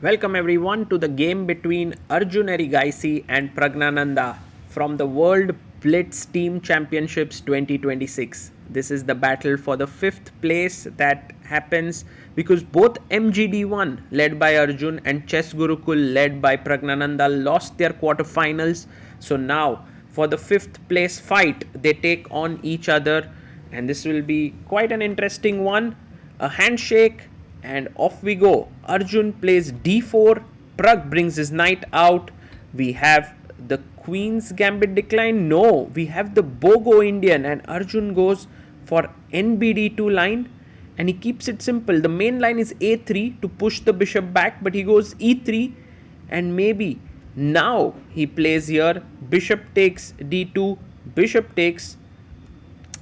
Welcome everyone to the game between Arjun Erigaisi and Praggnanandhaa from the World Blitz Team Championships 2026. This is the battle for the 5th place that happens because both MGD1 led by Arjun and Chess Gurukul led by Praggnanandhaa lost their quarterfinals. So now for the 5th place fight they take on each other, and this will be quite an interesting one. A handshake and off we go. Arjun plays d4, Prag brings his knight out. We have the Queen's Gambit decline. No, we have the Bogo Indian, and Arjun goes for NBD2 line and he keeps it simple. The main line is a3 to push the bishop back, but he goes e3 and maybe now he plays here. Bishop takes d2, bishop takes.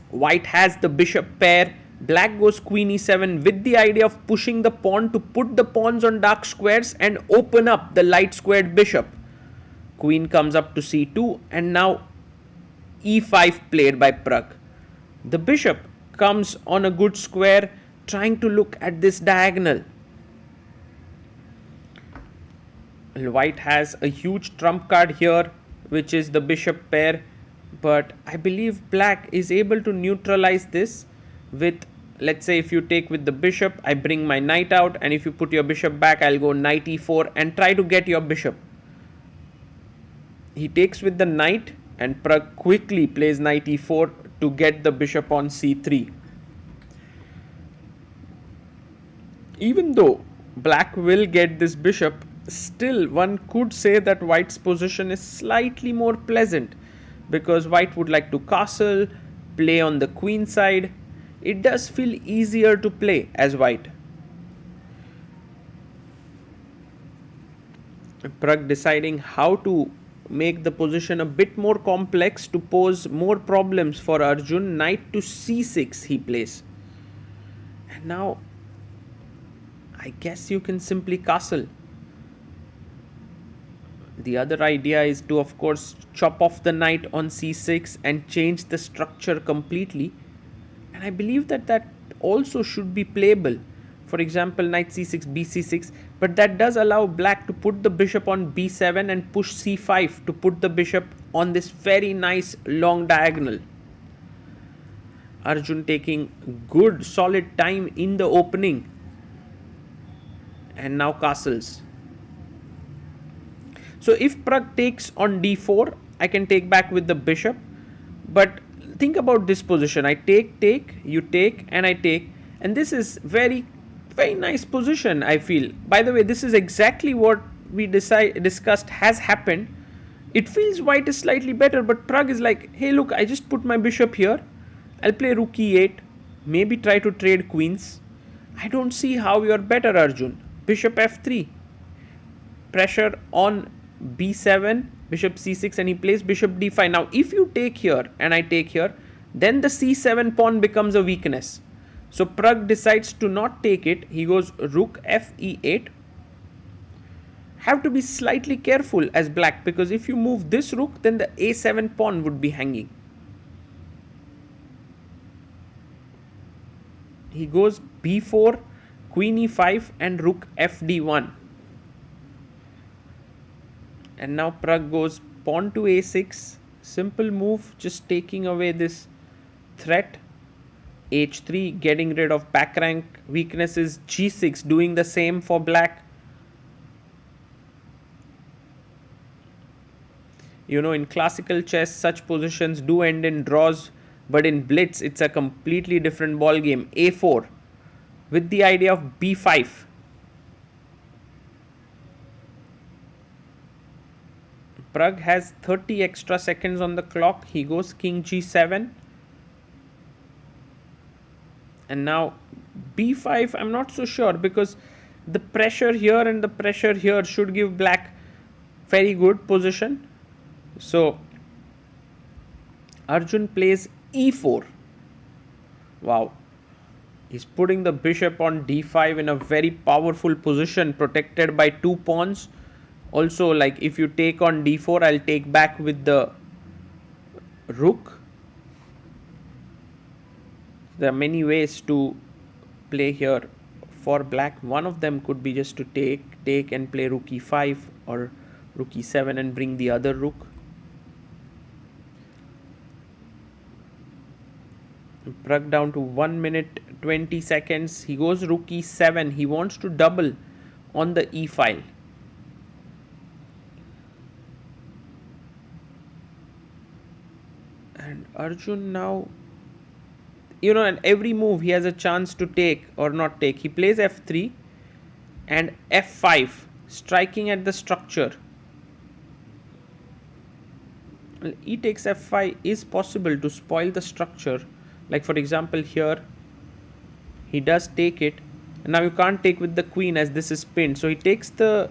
White has the bishop pair. Black goes queen e7 with the idea of pushing the pawn to put the pawns on dark squares and open up the light squared bishop. Queen comes up to c2 and now e5 played by Prag. The bishop comes on a good square trying to look at this diagonal. White has a huge trump card here, which is the bishop pair, but I believe black is able to neutralize this with, let's say if you take with the bishop, I bring my knight out, and if you put your bishop back, I'll go knight e4 and try to get your bishop. He takes with the knight and Prag quickly plays knight e4 to get the bishop on c3. Even though black will get this bishop, still one could say that white's position is slightly more pleasant because white would like to castle, play on the queen side. It does feel easier to play as white. Prag deciding how to make the position a bit more complex to pose more problems for Arjun. Knight to c6 he plays. And now I guess you can simply castle. The other idea is to, of course, chop off the knight on c6 and change the structure completely. And I believe that also should be playable. For example, knight c6, bc6, but that does allow black to put the bishop on b7 and push c5 to put the bishop on this very nice long diagonal. Arjun taking good solid time in the opening and now castles. So if Prag takes on d4, I can take back with the bishop, but think about this position. I take, you take, and I take, and this is very nice position, I feel. By the way, this is exactly what we discussed has happened. It feels white is slightly better, but Prag is like, hey look, I just put my bishop here, I'll play rook e8, maybe try to trade queens. I don't see how you're better, Arjun. Bishop f3, pressure on b7, bishop c6, and he plays bishop d5. Now if you take here and I take here, then the c7 pawn becomes a weakness. So Prag decides to not take it. He goes rook f e8. Have to be slightly careful as black, because if you move this rook, then the a7 pawn would be hanging. He goes b4, queen e5, and rook fd1. And now Prag goes pawn to a6. Simple move, just taking away this threat. h3, getting rid of back rank weaknesses. g6, doing the same for black. You know, in classical chess, such positions do end in draws, but in blitz, it's a completely different ball game. a4, with the idea of b5. Prag has 30 extra seconds on the clock. He goes king g7. And now b5, I'm not so sure, because the pressure here and the pressure here should give black very good position. So Arjun plays e4. Wow. He's putting the bishop on d5 in a very powerful position, protected by two pawns. Also, like if you take on d4, I'll take back with the rook. There are many ways to play here for black. One of them could be just to take and play rook e5 or rook e7 and bring the other rook. Pragg down to 1 minute 20 seconds. He goes rook e7. He wants to double on the e file. And Arjun now, and every move he has a chance to take or not take. He plays f3 and f5, striking at the structure. Well, e takes f5 is possible to spoil the structure. Like for example here, he does take it. And now you can't take with the queen as this is pinned. So he takes the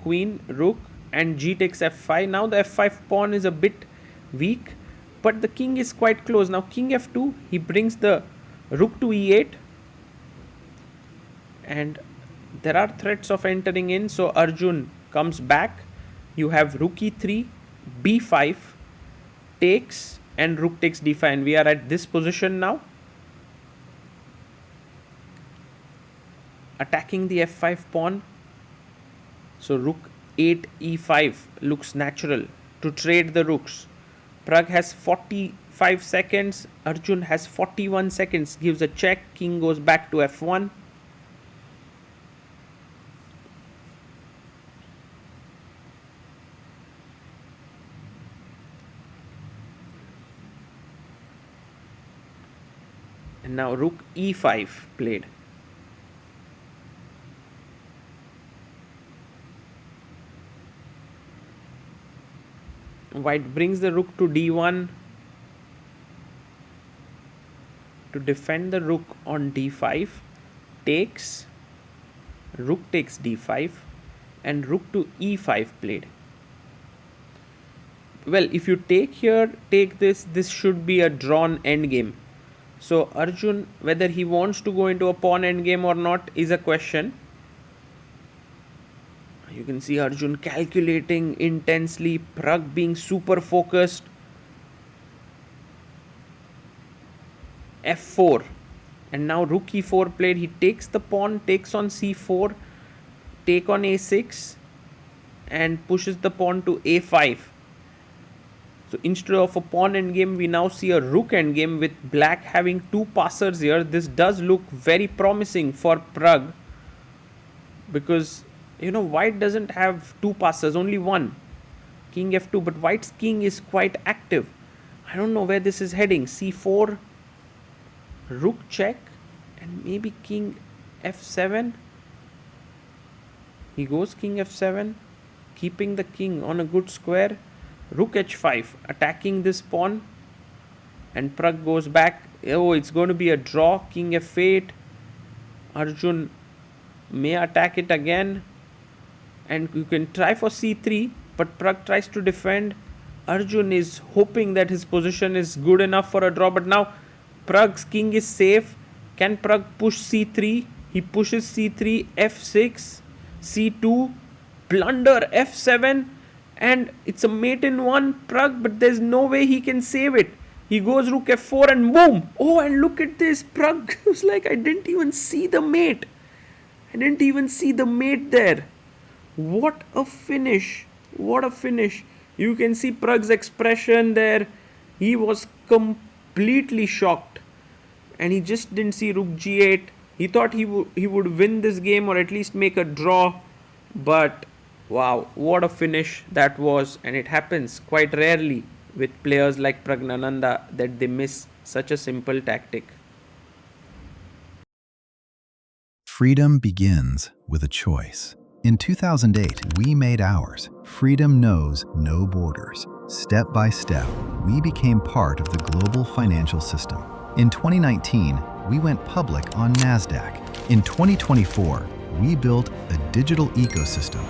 queen, rook, and g takes f5. Now the f5 pawn is a bit weak, but the king is quite close. Now king f2, he brings the rook to e8. And there are threats of entering in. So Arjun comes back. You have rook e3, b5, takes, and rook takes d5. And we are at this position now. Attacking the f5 pawn. So rook 8 e5 looks natural to trade the rooks. Pragg has 45 seconds. Arjun has 41 seconds. Gives a check. King goes back to f1. And now rook e5 played. White brings the rook to d1 to defend the rook on d5, takes, rook takes d5, and rook to e5 played. Well, if you take here, take this should be a drawn endgame. So Arjun, whether he wants to go into a pawn endgame or not is a question. You can see Arjun calculating intensely, Pragg being super focused. f4, and now rook e4 played. He takes the pawn, takes on c4, take on a6, and pushes the pawn to a5. So instead of a pawn endgame, we now see a rook endgame with black having two passers here. This does look very promising for Pragg, because white doesn't have two passers, only one, king f2, but white's king is quite active. I don't know where this is heading. c4, rook check, and maybe king f7. He goes king f7, keeping the king on a good square. Rook h5, attacking this pawn, and Pragg goes back. Oh, it's going to be a draw. King f8. Arjun may attack it again, and you can try for c3, but Pragg tries to defend. Arjun is hoping that his position is good enough for a draw, but now Pragg's king is safe. Can Pragg push c3? He pushes c3, f6, c2, blunder, f7, and it's a mate in one, Pragg, but there's no way he can save it. He goes rook f4 and boom. Oh, and look at this. Pragg was like, I didn't even see the mate. I didn't even see the mate there. What a finish. What a finish. You can see Pragg's expression there. He was completely shocked. And he just didn't see rook g8. He thought he would win this game or at least make a draw. But wow, what a finish that was. And it happens quite rarely with players like Praggnanandhaa that they miss such a simple tactic. Freedom begins with a choice. In 2008, we made ours. Freedom knows no borders. Step by step, we became part of the global financial system. In 2019, we went public on NASDAQ. In 2024, we built a digital ecosystem.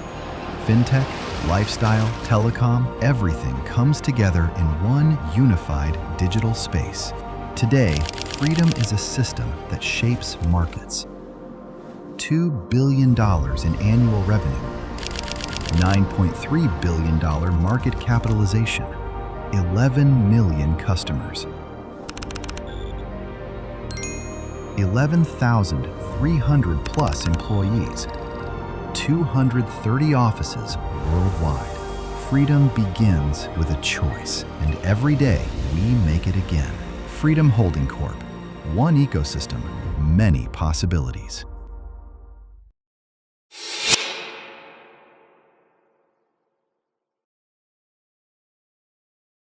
Fintech, lifestyle, telecom, everything comes together in one unified digital space. Today, freedom is a system that shapes markets. $2 billion in annual revenue, $9.3 billion market capitalization, 11 million customers. 11,300 plus employees, 230 offices worldwide. Freedom begins with a choice, and every day we make it again. Freedom Holding Corp. One ecosystem, many possibilities.